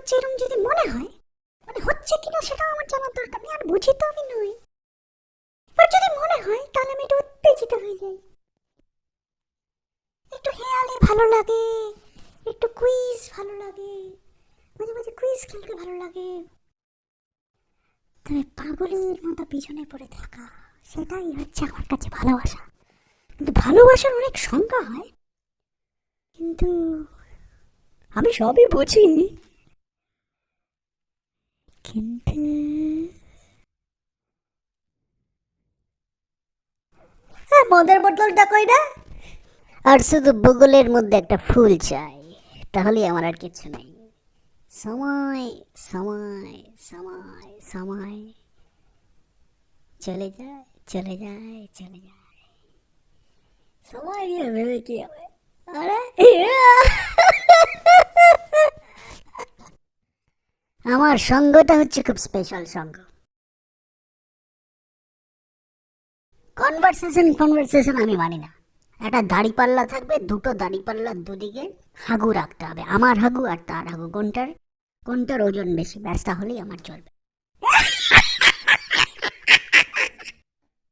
হচ্ছে এরকম যদি মনে হয়, মানে হচ্ছে কিনা সেটা আমার জানার দরকার নেই, আর বুঝি তো আমি নই। এবার যদি মনে হয় তাহলে আমি একটু উত্তেজিত হয়ে যাই, একটু হেয়ালি ভালো লাগে, একটু কুইজ ভালো লাগে, মাঝে মাঝে কুইজ খেলতে ভালো লাগে। তবে পাগলের মতো পিছনে পড়ে থাকা, সেটাই হচ্ছে আমার কাছে ভালোবাসা। কিন্তু ভালোবাসার অনেক সংজ্ঞা হয়, কিন্তু আমি সবই বুঝি, কিন্তু মদের বোতলটা কই না? আর শুধু বগলের মধ্যে একটা ফুল চাই, তাহলে আমার আর কিছু নেই। সময় সময় সময় সময় চলে যায় চলে যায় চলে যায়, সময় নিয়ে ভেবে কি হবে? আরে আমার সঙ্গটা হচ্ছে খুব স্পেশাল সঙ্গ। কনভারসেশন আমি মানি না। একটা দাড়ি পাল্লা থাকবে, দুটো দাড়ি পাল্লার দুদিকে হাগু রাখতে হবে, আমার হাগু আর তার হাগু, কোনটার কোনটার ওজন বেশি, ব্যাস, তাহলেই আমার চলবে।